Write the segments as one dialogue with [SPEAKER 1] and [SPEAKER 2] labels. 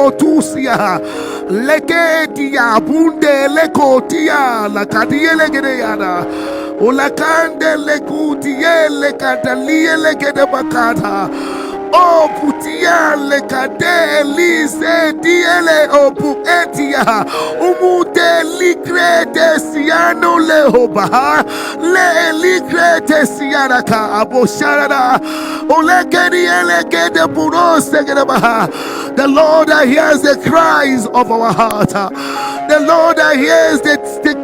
[SPEAKER 1] kotusia leketia bunde lekotia la kadie legedeyana ulakande lekutie lekadalie legede bakata. O putia le kade lise diele o puetia umude likrete siano le hoba le likrete siana ka abosharada olekedi elekede burose gedabaha. The Lord that hears the cries of our heart. The Lord that hears the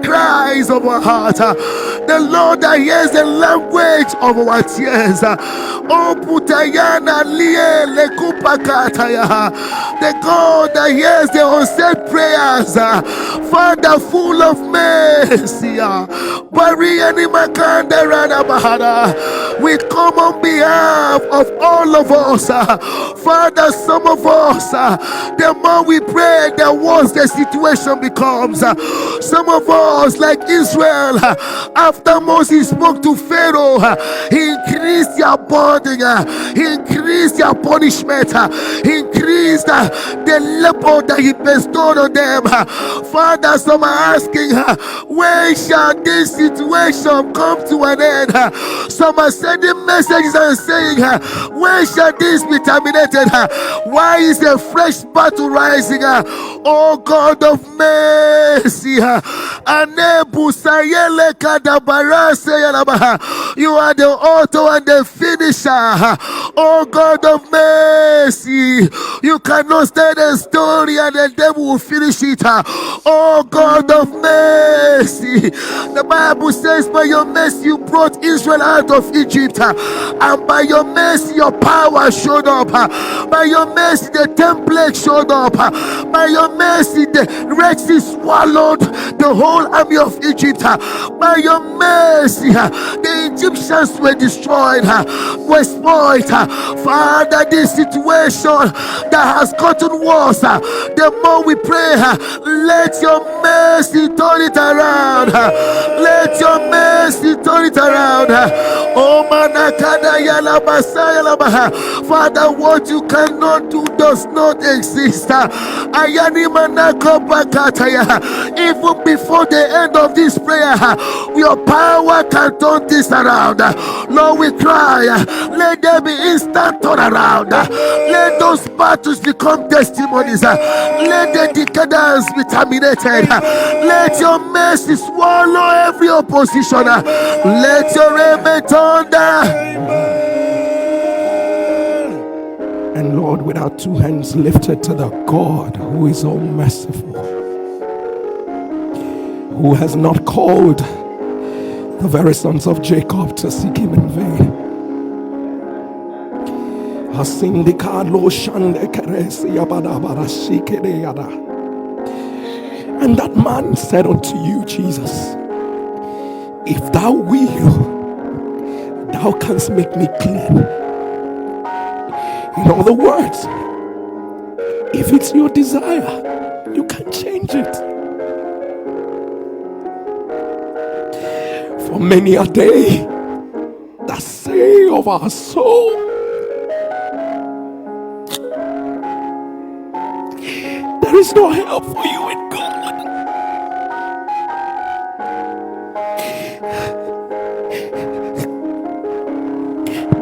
[SPEAKER 1] cries of our heart. The Lord that hears the language of our tears. O putayana lie lekupakataya. The God that hears the unsaid prayers. Father full of mercy. We come on behalf of all of us. Father, some of us, the more we pray, the worse the situation becomes. Some of us, like Israel, after Moses spoke to Pharaoh, he increased their burden, he increased their punishment, he increased the labor that he bestowed on them. Father, some are asking, when shall this situation come to an end? Some are sending messages and saying, when shall this be terminated? Why is a fresh battle rising? Oh God of mercy, you are the author and the finisher. Oh God of mercy, you cannot start a story and the devil will finish it. Oh God of mercy, the Bible says, by your mercy you brought Israel out of Egypt, and by your mercy your power showed up. By your mercy the template showed up. By your mercy the Red Sea swallowed the whole army of Egypt. By your mercy the Egyptians were destroyed, were spoiled. Father, this situation that has gotten worse, the more we pray, let your mercy turn it around. Let your mercy turn it around. Oh manakada yala basaya labaha. Father, what you cannot do does not exist. Ayani manako bakataya. Even before the end of this prayer, your power can turn this around. Lord, we cry, let there be instant turnaround. Let those battles become testimonies. Let the decadence be terminated. Let your mercy swallow every opposition. Let your amen thunder.
[SPEAKER 2] And Lord, with our two hands lifted to the God who is all merciful, who has not called the very sons of Jacob to seek him in vain. And that man said unto you, Jesus, if thou will, thou canst make me clean. In other words, if it's your desire, you can change it. For many a day, the say of our soul, there is no help for you in God.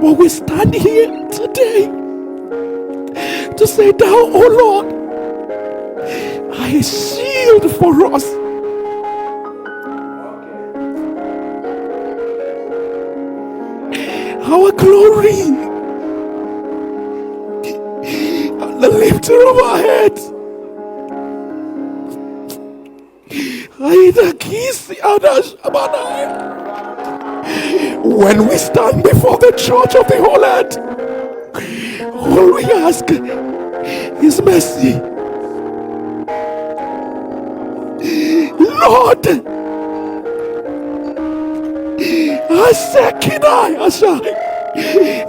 [SPEAKER 2] But we stand here today to say, thou, O Lord, are a shield for us. Our glory and the lifter of our heads. When we stand before the church of the whole earth, all we ask is mercy. Lord,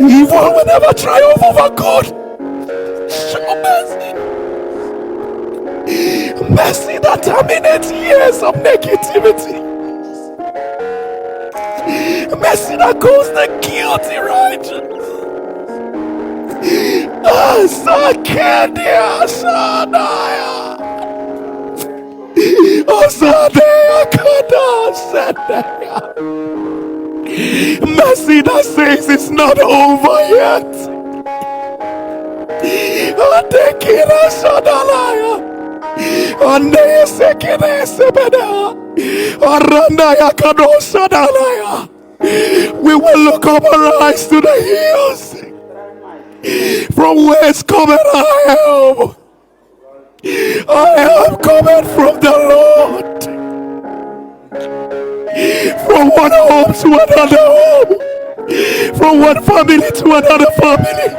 [SPEAKER 2] evil will never triumph over good. Show mercy. Mercy that terminates years of negativity. Mercy that goes the guilty righteous. Asakedia Sana. Mercy that says it's not over yet. Adekira Sadalaya. Ande Sekine Sebeda. Arandaya Kado Sadalaya. We will look up our eyes to the hills. From whence cometh our help? Our help cometh from the Lord. From one home to another home. From one family to another family.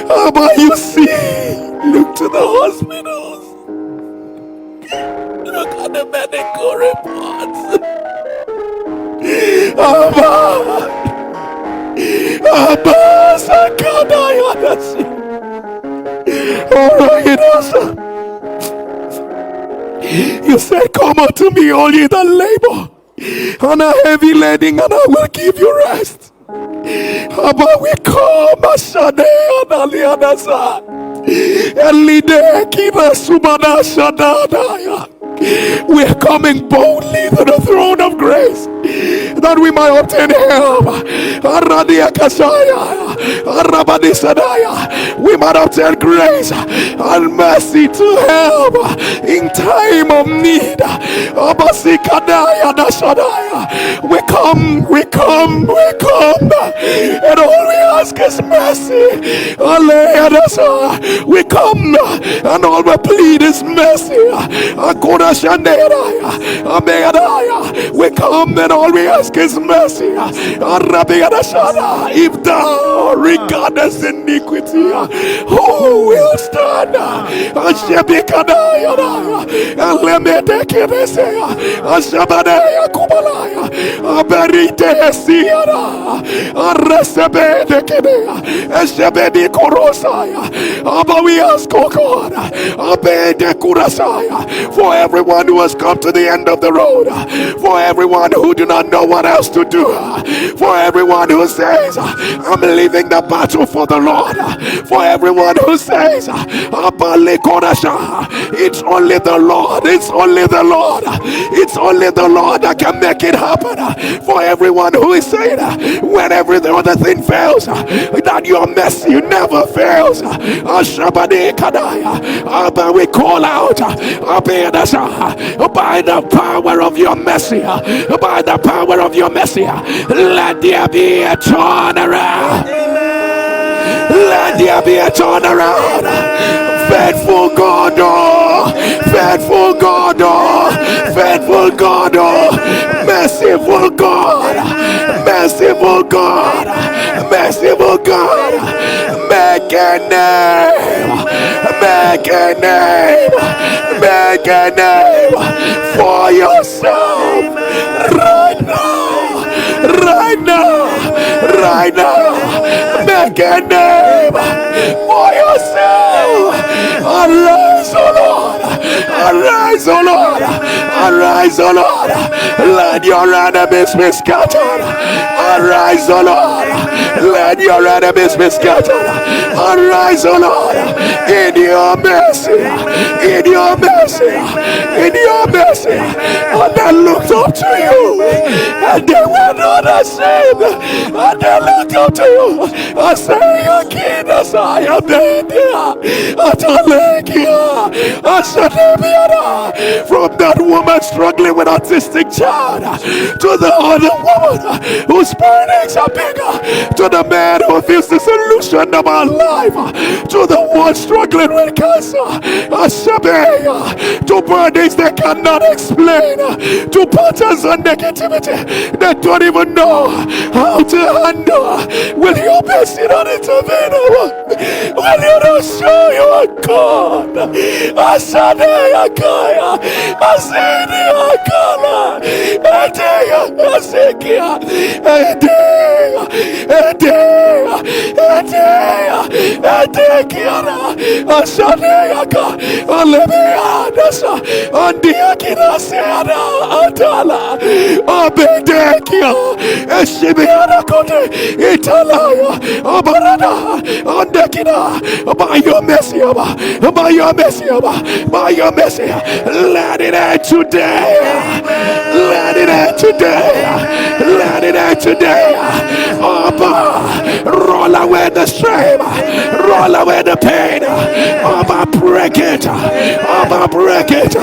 [SPEAKER 2] How about you see? Look to the hospitals. Look at the medical reports. Abba, Sakada Yadasi. Alright, you said, come unto me, all ye that labor and are heavy laden, and I will give you rest. Abba, we come, Ashade and Alianasa, Elide Kina Subana Shadadaya. We're coming boldly to the throne of grace that we might obtain help. Aradia Kasaya, Arabadi Sadaya. We might obtain grace and mercy to help in time of need. Abasikadaya Dashadaya. We come, and all we ask is mercy. Aleadasa. We come, and all we plead is mercy. We come and all we ask is mercy. If thou regardest iniquity, who will stand? But we ask, oh God, for everyone who has come to the end of the road, for everyone who do not know what else to do, for everyone who says, I'm leaving the battle for the Lord, for everyone who says, it's only the Lord, it's only the Lord, it's only the Lord that can make it happen, for everyone who is saying, when every other thing fails, that your mercy never fails. But we call out by the power of your mercy, by the power of your mercy, let there be a turnaround. Let there be a turnaround. Faithful God, oh, faithful God, oh, faithful God, oh, merciful God, merciful God, merciful God, make a name, make a name, make a name for yourself right now, right now, right now. Make a name for yourself. Arise, O Lord. Arise, O Lord. Arise, O Lord. Let your enemies be scattered. Arise, O Lord. Let your enemies be scattered. Arise, O Lord. In your mercy. In your mercy. In your mercy. And they looked up to you. And they were not ashamed. And they looked up to you. I say again, as I am there. From that woman struggling with autistic child to the other woman whose burdens are bigger, to the man who feels the solution of our life, to the one struggling with cancer, to burdens they cannot explain, to patterns and negativity they don't even know how to handle. Will you mercy not intervene? Will you not show your God? Asadea Kaya, Asadea Kala, Adea, Asekia, Adea, Adea, Adea, Adekiana, Asadea Ka, Alemeana. on the Akina Seada Atala Obedekia Eshibiana Kote Italaya Obarada on the Kina by your mercy, by your mercy, by your mercy. Let it end today. Let it end today. Let it end today. Roll away the shame. Roll away the pain. Break it. Break it.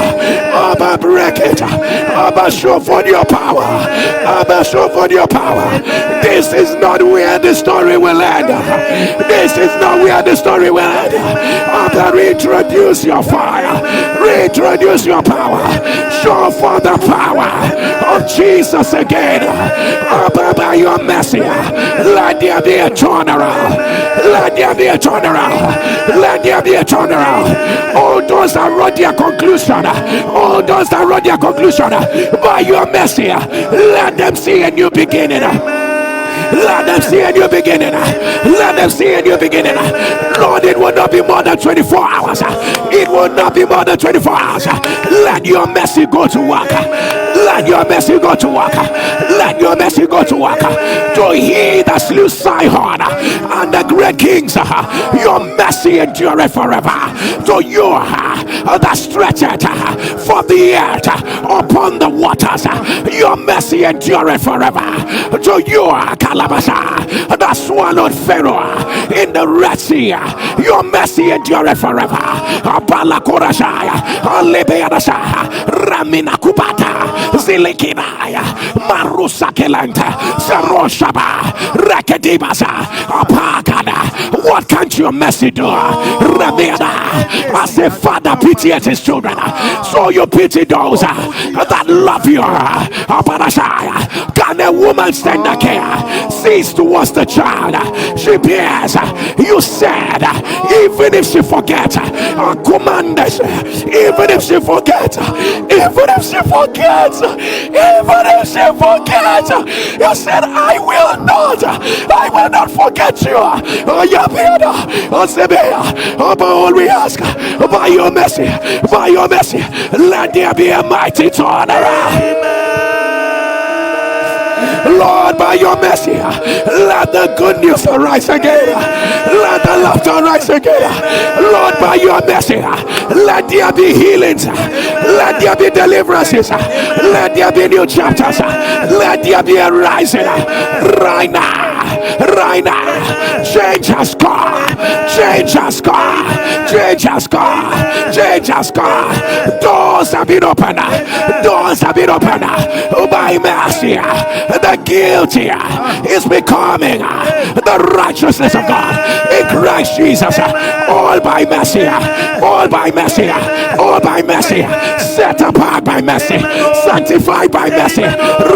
[SPEAKER 2] Break it. Show for your power. Show for your power. This is not where the story will end. This is not where the story will end. Reintroduce your fire. Reintroduce your power. Show for the power of Jesus again. By your mercy, let there be a turnaround. Let there be a turnaround. Let there be a turnaround. All those that wrote their conclusion, all those that wrote their conclusion, by your mercy, let them see a new beginning. Let them see a new beginning. Let them see a new beginning. Lord, it will not be more than 24 hours. It will not be more than 24 hours. Let your mercy go to work. Let your mercy go to work. Let your mercy go to work. To he that slew Sihon and the great kings, your mercy endureth forever. To you that stretcheth for the earth upon the waters, your mercy endureth forever. To you, Calabasha, that swallowed Pharaoh in the Red Sea, your mercy endureth forever. Abalakorashaya, Alebeadasha, Ramina Kupata, Zilikinaya, Marusa Kelanta, Saroshaba, Rakadibasa, Apakada. What can't your mercy do? Ramina, as a father pity at his children, so you pity those that love you. Apanashaya, can a woman stand the care? Sees towards the child she bears. You said, even if she forgets our commanders, even if she forgets, even if she forgets, even if she forgets, you said, I will not forget you. But all we ask, by your mercy, let there be a mighty turnaround. Lord, by your mercy, let the good news arise again. Let the laughter arise again. Lord, by your mercy, let there be healings. Let there be deliverances. Let there be new chapters. Let there be a rising right now. Right now. Change has come. Change has come. Change has come. Change has come. Doors have been opened. Doors have been opened. By mercy, the guilty is becoming the righteousness of God in Christ Jesus. All by mercy, all by mercy, all by mercy, set apart by mercy, sanctified by mercy,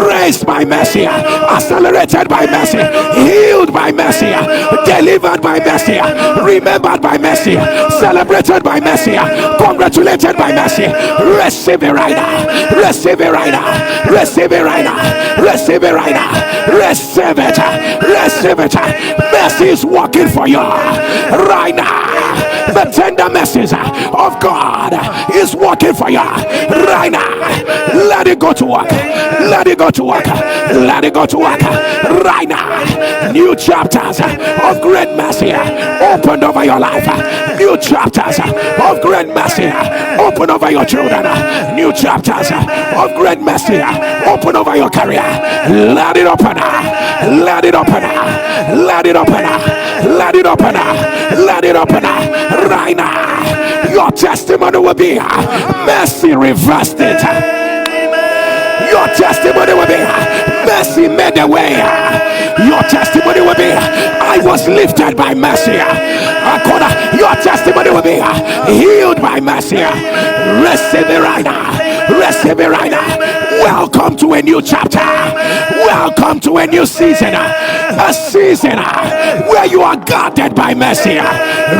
[SPEAKER 2] raised by mercy, accelerated by mercy, healed by mercy, delivered by mercy, remembered by mercy, celebrated by mercy, congratulated by mercy. Receive it right now. Receive it right now. Receive it right now. Receive it right now. Receive it. Receive it. Mercy is working for you right now. The tender mercies of God is working for you right now. Let it go to work. Let it go to work. Let it go to work right now. New chapters of great mercy opened over your life. New chapters of great mercy open over your children. New chapters of great mercy open over your career. Let it open. Let it open. Let it open. Let it open. Let it open right now. Your testimony will be mercy reversed it. Your testimony will be mercy made a way. Your testimony will be I was lifted by mercy. Your testimony will be healed by mercy. Receive it right now. Receive it right now. Welcome to a new chapter. Welcome to a new season. A season where you are guarded by mercy.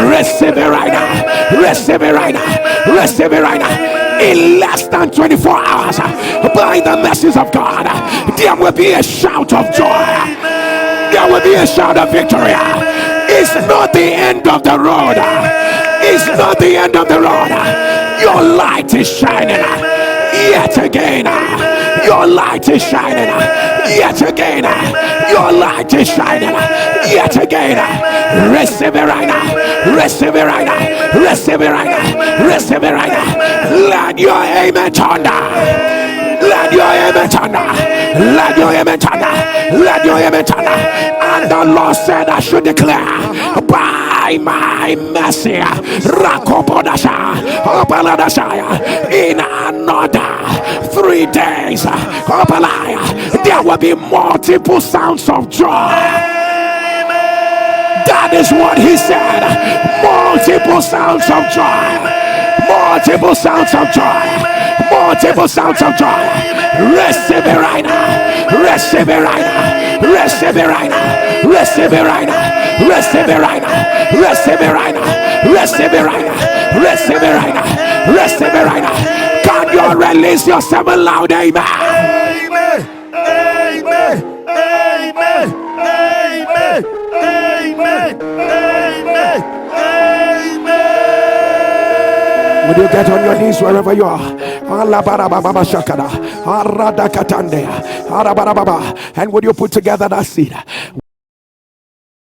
[SPEAKER 2] Receive it right now. Receive it right now. Receive it right now. In less than 24 hours, by the mercies of God, there will be a shout of joy. There will be a shout of victory. It's not the end of the road. It's not the end of the road. You Your light is shining yet again. Your light is shining yet again. Your light is shining yet again. Receive it right now. Receive it right now. Receive it right now. Receive it right now. Let your amen thunder. Let your amen thunder. Let your amen thunder. Let your amen thunder. And the Lord said, I should declare by my mercy, Rakopodasha, Opaladashaya, in another 3 days, Opalaya, there will be multiple sounds of joy. That is what he said. Multiple sounds of joy. Multiple sounds of joy. Multiple sounds of joy. Receive it right now. Receive it right now. Receive it right now. Receive it right now. Receive it right now. Receive it right now. Receive it right now. Receive it right now. Receive it right now. Can you release yourself loud? Amen.
[SPEAKER 1] Amen. Amen. Amen. Amen. Amen. Amen.
[SPEAKER 2] Would you get on your knees wherever you are? And would you put together that seed?